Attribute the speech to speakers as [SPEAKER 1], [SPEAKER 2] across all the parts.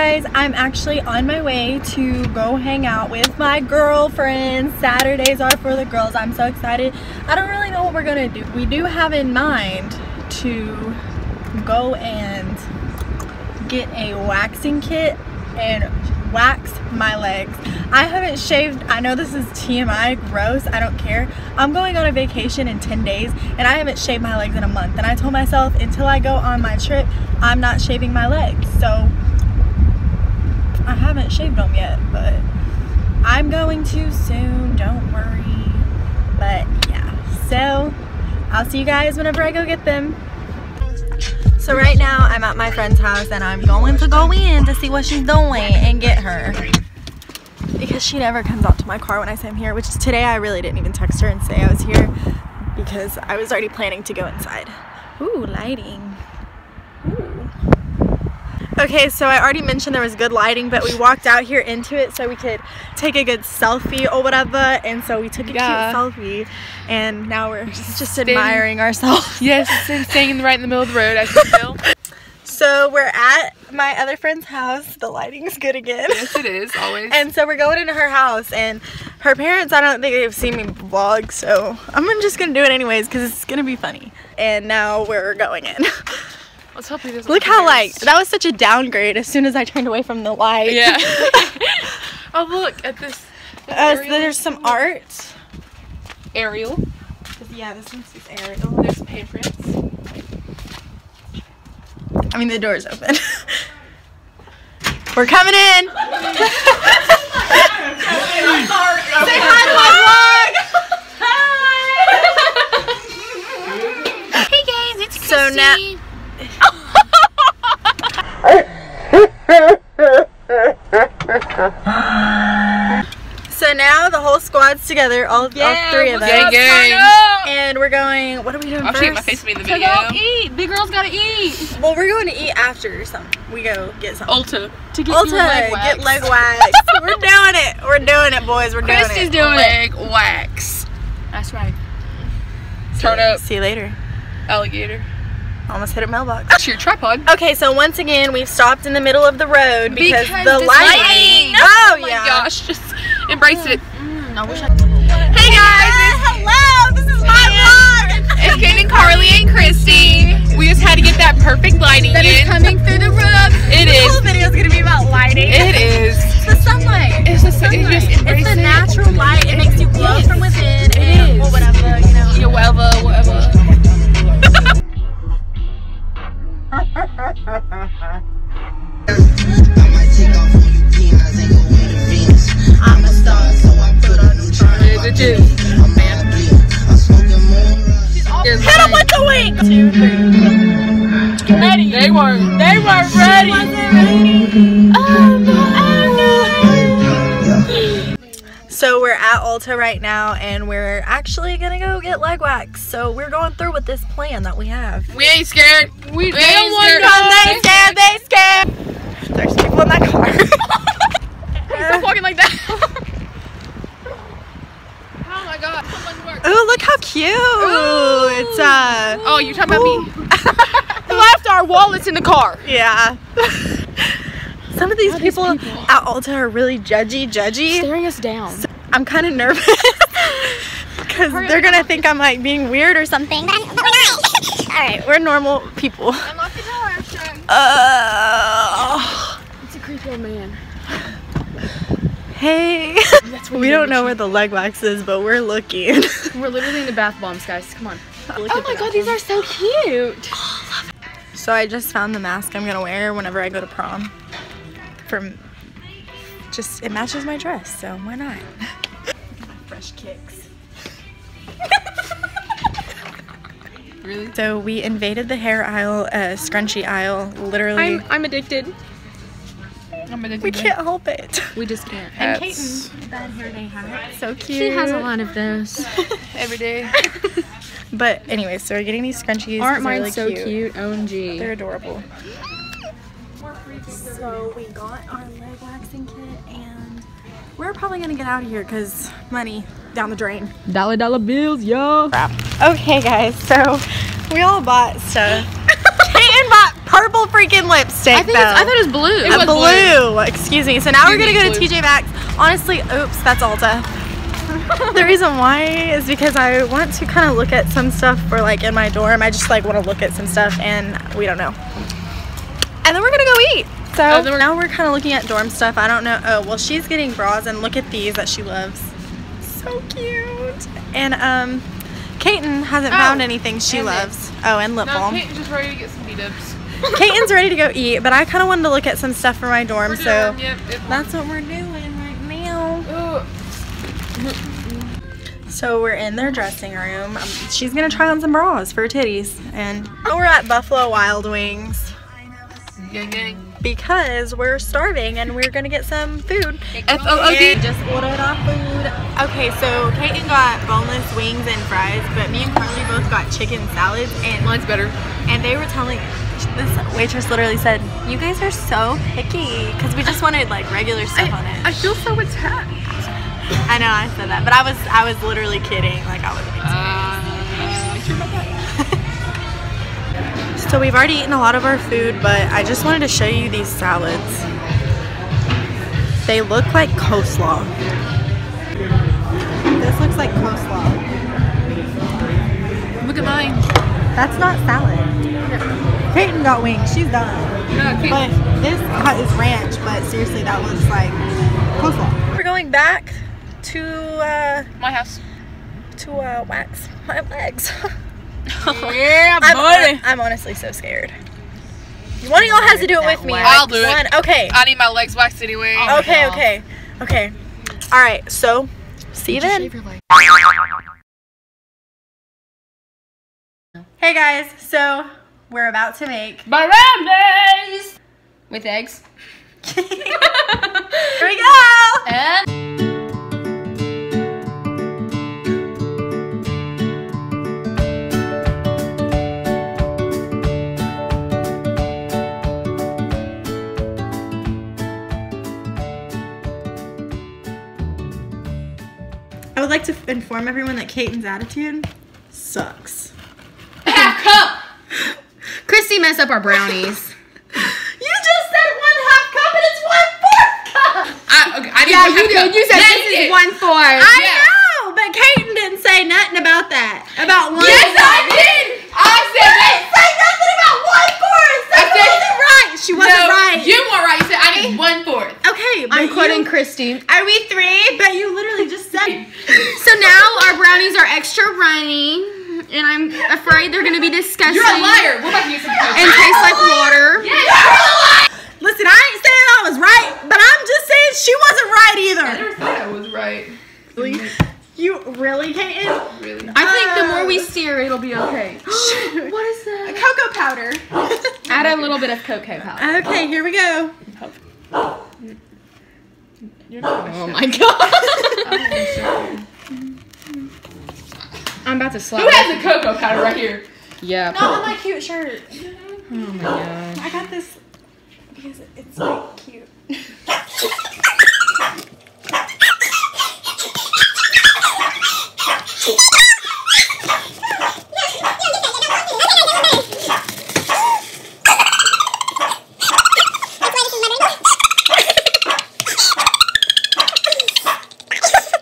[SPEAKER 1] guys, I'm actually on my way to go hang out with my girlfriends. Saturdays are for the girls. I'm so excited. I don't really know what we're gonna do. We do have in mind to go and get a waxing kit and wax my legs. I haven't shaved. I know this is TMI, gross, I don't care. I'm going on a vacation in 10 days and I haven't shaved my legs in a month, and I told myself until I go on my trip I'm not shaving my legs. So I haven't shaved them yet, but I'm going to soon, don't worry. But yeah, so I'll see you guys whenever I go get them. So right now I'm at my friend's house and I'm going to go in to see what she's doing and get her, because she never comes out to my car when I say I'm here, which today I really didn't even text her and say I was here because I was already planning to go inside. Ooh, lighting. Ooh. Okay, so I already mentioned there was good lighting, but we walked out here into it so we could take a good selfie or whatever, and so we took a cute selfie, and now we're just admiring ourselves.
[SPEAKER 2] Yes, and staying right in the middle of the road, as you know.
[SPEAKER 1] So we're at my other friend's house. The lighting's good again.
[SPEAKER 2] Yes, it is, always.
[SPEAKER 1] And so we're going into her house, and her parents, I don't think they've seen me vlog, so I'm just gonna do it anyways because it's gonna be funny. And now we're going in.
[SPEAKER 2] Let's hope he doesn't.
[SPEAKER 1] Look how that was such a downgrade as soon as I turned away from the light.
[SPEAKER 2] Yeah. Oh, look at this.
[SPEAKER 1] There's some art.
[SPEAKER 2] Ariel.
[SPEAKER 1] Yeah, this one says Ariel.
[SPEAKER 2] There's some handprints.
[SPEAKER 1] I mean, the door's open. We're coming in. Say hi to my vlog. Hi.
[SPEAKER 3] Hey guys, it's Christie.
[SPEAKER 1] So now. So now the whole squad's together, all three of us.
[SPEAKER 2] Gang.
[SPEAKER 1] And we're going, what are we doing first?
[SPEAKER 2] I'll shoot my face to be in the video.
[SPEAKER 3] To go eat. Big girls gotta eat.
[SPEAKER 1] Well, we're going to eat after something. We go get something.
[SPEAKER 2] Ulta.
[SPEAKER 3] To get
[SPEAKER 1] Ulta,
[SPEAKER 3] your leg wax.
[SPEAKER 1] get leg wax. We're doing it. We're doing it, boys. We're doing
[SPEAKER 3] Christie's
[SPEAKER 1] it.
[SPEAKER 3] doing
[SPEAKER 2] Leg wax.
[SPEAKER 3] That's right.
[SPEAKER 2] Turn up.
[SPEAKER 1] See you later.
[SPEAKER 2] Alligator.
[SPEAKER 1] Almost hit a mailbox.
[SPEAKER 2] That's your tripod.
[SPEAKER 1] Okay, so once again, we've stopped in the middle of the road because the
[SPEAKER 2] this
[SPEAKER 1] lighting.
[SPEAKER 2] Oh
[SPEAKER 1] yeah.
[SPEAKER 2] my gosh, just embrace it.
[SPEAKER 3] I wish I
[SPEAKER 2] Hey guys,
[SPEAKER 1] hello. This is my vlog.
[SPEAKER 2] it's Ken and Carly and Christy. We just had to get that perfect lighting
[SPEAKER 3] that is
[SPEAKER 2] in.
[SPEAKER 3] coming through the roof.
[SPEAKER 2] It
[SPEAKER 1] This
[SPEAKER 2] is.
[SPEAKER 1] whole video is gonna be about lighting.
[SPEAKER 2] It is.
[SPEAKER 1] It's the sunlight.
[SPEAKER 2] It's just embrace
[SPEAKER 1] It's the
[SPEAKER 2] it.
[SPEAKER 1] natural light. It makes you glow from within.
[SPEAKER 2] It
[SPEAKER 1] and,
[SPEAKER 2] is.
[SPEAKER 1] or whatever, you know.
[SPEAKER 2] Yeah, whatever.
[SPEAKER 1] I'm a star, so I put on new charm. Hit him with the wing. 2, 3.
[SPEAKER 2] Ready. They weren't ready.
[SPEAKER 1] So we're at Ulta right now, and we're actually gonna go get leg wax. So we're going through with this plan that we have.
[SPEAKER 2] We ain't scared. We ain't scared.
[SPEAKER 1] They scared. They scared. There's people in that car.
[SPEAKER 2] Stop walking like that. Oh my god.
[SPEAKER 1] Oh, look how cute.
[SPEAKER 2] Ooh.
[SPEAKER 1] It's
[SPEAKER 2] Oh, you're talking about me. We left our wallets in the car.
[SPEAKER 1] yeah. Some of these people at Ulta are really judgy.
[SPEAKER 3] Staring us down.
[SPEAKER 1] So I'm kind of nervous because they're gonna think I'm like being weird or something. But we're not. All right, we're normal people.
[SPEAKER 2] Unlock the door, Ashton.
[SPEAKER 3] It's a creepy old man.
[SPEAKER 1] Hey. We don't know where the leg wax is, but we're looking.
[SPEAKER 3] We're literally in the bath bombs, guys. Come on.
[SPEAKER 1] Oh
[SPEAKER 3] my god, these are so cute.
[SPEAKER 1] So I just found the mask I'm gonna wear whenever I go to prom. It matches my dress, so why not? My fresh kicks.
[SPEAKER 2] Really?
[SPEAKER 1] So we invaded the hair aisle, scrunchie aisle, literally.
[SPEAKER 3] I'm addicted.
[SPEAKER 1] We can't help it.
[SPEAKER 3] We just can't.
[SPEAKER 1] And Kaiten, bad hair day hat, so cute.
[SPEAKER 3] She has a lot of those.
[SPEAKER 2] Every day.
[SPEAKER 1] But anyway, so we're getting these scrunchies.
[SPEAKER 3] Aren't mine
[SPEAKER 1] really
[SPEAKER 3] so cute? OMG.
[SPEAKER 1] They're adorable. So we got our leg waxing kit, and we're probably gonna get out of here because money down the drain.
[SPEAKER 3] Dollar bills, yo.
[SPEAKER 1] Okay guys, so we all bought stuff. Kaiten bought purple freaking lipstick.
[SPEAKER 2] I thought it was blue.
[SPEAKER 3] It was
[SPEAKER 1] blue. Excuse me. So now we're gonna go to
[SPEAKER 3] Blue.
[SPEAKER 1] TJ Maxx. Honestly, oops, that's Ulta. The reason why is because I want to kind of look at some stuff for like in my dorm. I just like want to look at some stuff and we don't know. And then we're gonna go eat. So now we're kind of looking at dorm stuff. I don't know. Oh, well, she's getting bras and look at these that she loves. So cute. And Kaiten hasn't found anything she loves. Oh, and lip balm.
[SPEAKER 2] Katen's just ready to get some B-dubs.
[SPEAKER 1] Kaiten's ready to go eat, but I kind of wanted to look at some stuff for my dorm, so
[SPEAKER 2] Yep,
[SPEAKER 1] that's what we're doing right now. So we're in their dressing room. She's gonna try on some bras for her titties, and now we're at Buffalo Wild Wings
[SPEAKER 2] Gang, gang.
[SPEAKER 1] because we're starving and we're gonna get some food.
[SPEAKER 2] F-O-O-D.
[SPEAKER 1] And just ordered our food. Okay, so Kaiten got boneless wings and fries, but me and Carly both got chicken salads, and
[SPEAKER 2] Mine's better.
[SPEAKER 1] And they were telling, this waitress literally said, "You guys are so picky," because we just wanted like regular stuff on it.
[SPEAKER 2] I feel so attacked.
[SPEAKER 1] I know I said that, but I was literally kidding. Like I wasn't So we've already eaten a lot of our food, but I just wanted to show you these salads. They look like coleslaw. This looks like coleslaw.
[SPEAKER 2] Look at mine.
[SPEAKER 1] That's not salad. Kaiten got wings. She's done. But this is ranch, but seriously, that looks like coleslaw. We're going back to
[SPEAKER 2] My house.
[SPEAKER 1] wax my legs.
[SPEAKER 2] Yeah, buddy.
[SPEAKER 1] I'm honestly so scared. One of y'all has to do it with me.
[SPEAKER 2] I'll do it.
[SPEAKER 1] Okay.
[SPEAKER 2] I need my legs waxed anyway.
[SPEAKER 1] Okay. All right. So, see you then. Hey guys. So we're about to make
[SPEAKER 3] Brownies with eggs.
[SPEAKER 1] Here we go.
[SPEAKER 3] And
[SPEAKER 1] I would like to inform everyone that Kaiten's attitude sucks.
[SPEAKER 3] half cup. Christy messed up our brownies.
[SPEAKER 1] You just said 1/2 cup and it's 1/4 cup.
[SPEAKER 3] Yeah, you did. You said this is 1/4.
[SPEAKER 1] I know, but Kaiten didn't say nothing about that. About 1/4.
[SPEAKER 2] Yes, I did. I said that.
[SPEAKER 1] Say nothing about 1/4. That wasn't right. She wasn't right.
[SPEAKER 2] You weren't right. You said I need 1/4.
[SPEAKER 1] Okay, but
[SPEAKER 3] I'm quoting Christy.
[SPEAKER 1] Are we 3? But you literally just said.
[SPEAKER 3] So now our brownies are extra runny, and I'm afraid they're gonna be disgusting.
[SPEAKER 2] You're a liar. We're about to get some food.
[SPEAKER 3] And taste like water.
[SPEAKER 2] Yes.
[SPEAKER 1] Listen, I ain't saying I was right, but I'm just saying she wasn't right
[SPEAKER 2] I
[SPEAKER 1] either.
[SPEAKER 2] never said I was right.
[SPEAKER 1] You really, Kaiten?
[SPEAKER 2] Really?
[SPEAKER 3] I think the more we steer, it'll be okay. What is that?
[SPEAKER 1] Cocoa powder.
[SPEAKER 3] Add a little bit of cocoa powder.
[SPEAKER 1] Okay, here we go.
[SPEAKER 3] Oh my god. I'm about to slap.
[SPEAKER 2] Who has the cocoa powder right here?
[SPEAKER 3] Yeah.
[SPEAKER 1] Not on my cute shirt.
[SPEAKER 3] Oh my god.
[SPEAKER 1] I got this because it's like cute.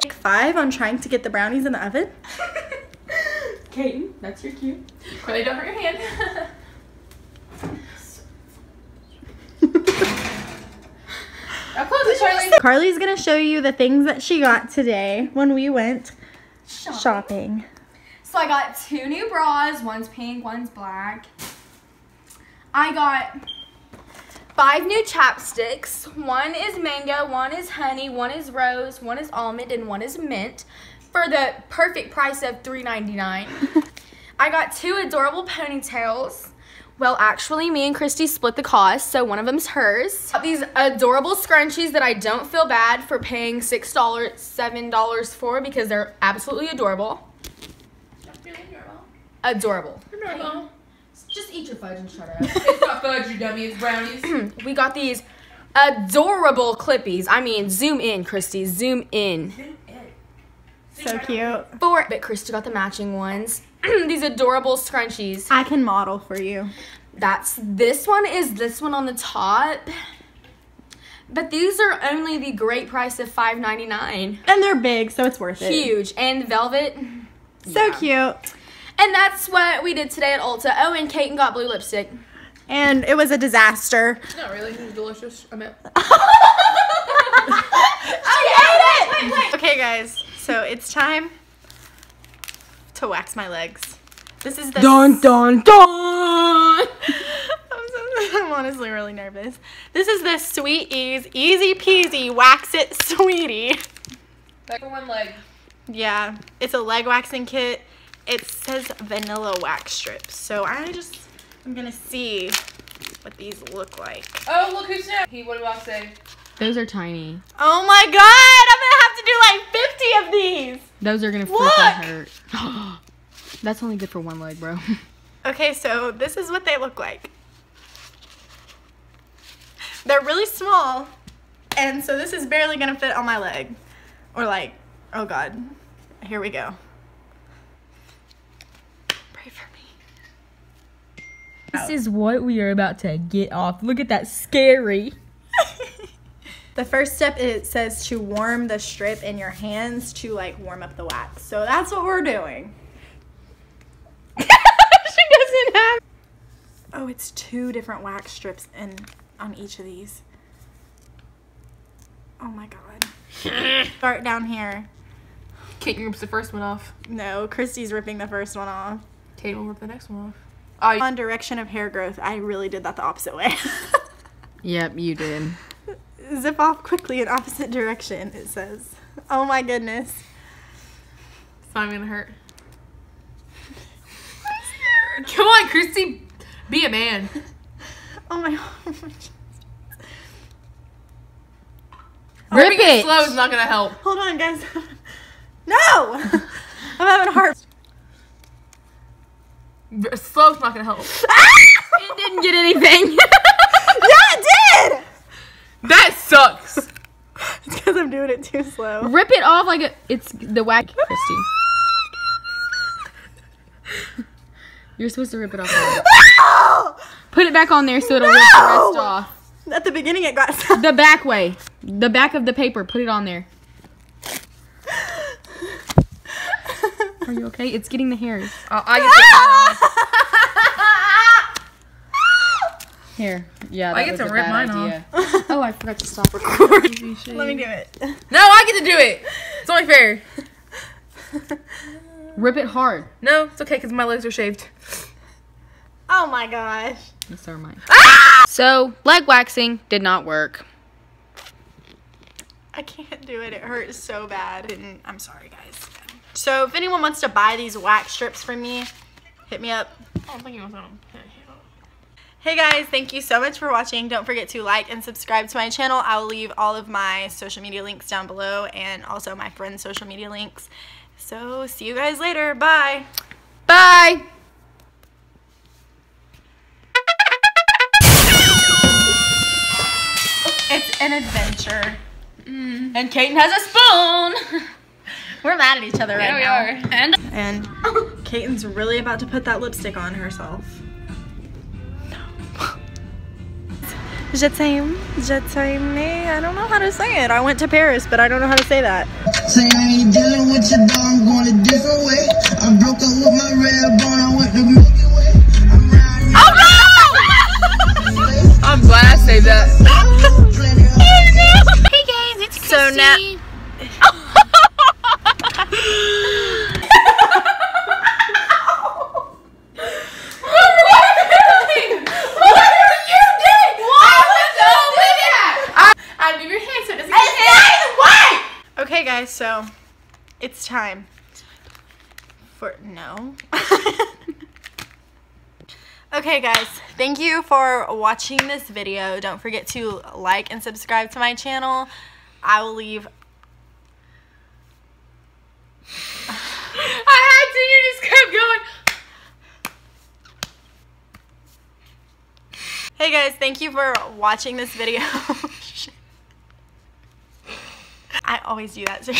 [SPEAKER 1] Take 5 on trying to get the brownies in the oven. Kaiten, that's your cue.
[SPEAKER 2] Carly, don't hurt your hand. Now close it, Charlie.
[SPEAKER 1] Carly's gonna show you the things that she got today when we went shopping.
[SPEAKER 4] So I got 2 new bras, one's pink, one's black. I got 5 new chapsticks. One is mango, one is honey, one is rose, one is almond, and one is mint for the perfect price of $3.99. I got 2 adorable ponytails. Well, actually, me and Christy split the cost, so one of them's hers. Got these adorable scrunchies that I don't feel bad for paying $6, $7 for because they're absolutely adorable. Adorable.
[SPEAKER 3] Just eat your fudge and shut up.
[SPEAKER 2] It's not fudge, you dummy. It's brownies.
[SPEAKER 4] We got these adorable clippies. I mean, zoom in, Christy. Zoom in.
[SPEAKER 1] So cute.
[SPEAKER 4] But Christy got the matching ones. These adorable scrunchies.
[SPEAKER 1] I can model for you.
[SPEAKER 4] This one is this one on the top. But these are only the great price of $5.99.
[SPEAKER 1] And they're big, so it's worth it.
[SPEAKER 4] Huge. And velvet.
[SPEAKER 1] So cute.
[SPEAKER 4] And that's what we did today at Ulta. Oh, and Kaiten got blue lipstick.
[SPEAKER 1] And it was a disaster.
[SPEAKER 2] Not really. It was delicious. I meant.
[SPEAKER 1] Wait. Okay, guys. So it's time to wax my legs. This is the
[SPEAKER 2] Dun dun dun.
[SPEAKER 1] I'm honestly really nervous. This is the Sweet Ease Easy Peasy Wax It Sweetie.
[SPEAKER 2] Back for one leg.
[SPEAKER 1] Yeah, it's a leg waxing kit. It says vanilla wax strips. So I'm gonna see what these look like.
[SPEAKER 2] Oh, look who's now. What do I say?
[SPEAKER 3] Those are tiny.
[SPEAKER 1] Oh my god, I'm gonna have to do like 50 of these.
[SPEAKER 3] Those are gonna
[SPEAKER 1] Look!
[SPEAKER 3] freaking hurt. That's only good for one leg, bro.
[SPEAKER 1] Okay, so this is what they look like. They're really small, and so this is barely gonna fit on my leg. Or like, oh god, here we go. Pray for me.
[SPEAKER 3] This is what we are about to get off. Look at that, scary.
[SPEAKER 1] The first step, it says to warm the strip in your hands to like warm up the wax. So that's what we're doing.
[SPEAKER 3] She doesn't have.
[SPEAKER 1] Oh, it's 2 different wax strips on each of these. Oh my god. Start down here.
[SPEAKER 2] Kaiten rips the first one off.
[SPEAKER 1] No, Christie's ripping the first one off.
[SPEAKER 2] Kaiten will rip the next one off.
[SPEAKER 1] On direction of hair growth, I really did that the opposite way.
[SPEAKER 3] Yep, you did.
[SPEAKER 1] Zip off quickly in opposite direction, it says. Oh my goodness.
[SPEAKER 2] It's not even gonna hurt. Come on, Christy. Be a man.
[SPEAKER 1] Oh my god.
[SPEAKER 3] Rip it.
[SPEAKER 2] Slow is not gonna help.
[SPEAKER 1] Hold on, guys. No! I'm having a heart.
[SPEAKER 2] Slow's not gonna help.
[SPEAKER 3] It didn't get anything.
[SPEAKER 1] Yeah, it did!
[SPEAKER 2] That sucks.
[SPEAKER 1] It's because I'm doing it too slow.
[SPEAKER 3] Rip it off like it's the whack, Christy. You're supposed to rip it off.
[SPEAKER 1] No!
[SPEAKER 3] Put it back on there so it'll rip the rest off.
[SPEAKER 1] At the beginning, it got
[SPEAKER 3] The back way. The back of the paper. Put it on there. Are you okay? It's getting the hairs.
[SPEAKER 2] I
[SPEAKER 3] Here. Yeah,
[SPEAKER 2] I
[SPEAKER 3] that
[SPEAKER 2] get
[SPEAKER 3] was
[SPEAKER 2] to
[SPEAKER 3] a
[SPEAKER 2] rip
[SPEAKER 3] bad
[SPEAKER 2] mine
[SPEAKER 3] idea. Oh, I forgot to stop recording.
[SPEAKER 1] Let me do it.
[SPEAKER 2] No, I get to do it. It's only fair.
[SPEAKER 3] Rip it hard.
[SPEAKER 2] No, it's okay because my legs are shaved.
[SPEAKER 1] Oh my gosh.
[SPEAKER 3] So are mine. So, leg waxing did not work.
[SPEAKER 1] I can't do it. It hurts so bad. And I'm sorry, guys. So if anyone wants to buy these wax strips from me, hit me up.
[SPEAKER 2] I don't think it was on.
[SPEAKER 1] Hey guys, thank you so much for watching. Don't forget to like and subscribe to my channel. I will leave all of my social media links down below and also my friends' social media links. So see you guys later. Bye.
[SPEAKER 3] Bye.
[SPEAKER 1] It's an adventure.
[SPEAKER 3] And Kaiten has a spoon.
[SPEAKER 1] We're mad at each other right now.
[SPEAKER 2] Yeah, we are.
[SPEAKER 1] And Kaiten's really about to put that lipstick on herself. Je t'aime, I don't know how to say it. I went to Paris, but I don't know how to say that.
[SPEAKER 5] Say I ain't dealing with your dog, I'm going a different way. I broke up with my red bone, I went the Milky Way. I'm riding.
[SPEAKER 1] Oh
[SPEAKER 2] I'm glad I saved that.
[SPEAKER 3] Hey guys, it's Christie.
[SPEAKER 1] So now. Okay guys, so it's time for no. Okay guys, thank you for watching this video. Don't forget to like and subscribe to my channel. I will leave.
[SPEAKER 2] I had to, you just kept going.
[SPEAKER 1] Hey guys, thank you for watching this video. I always do that. So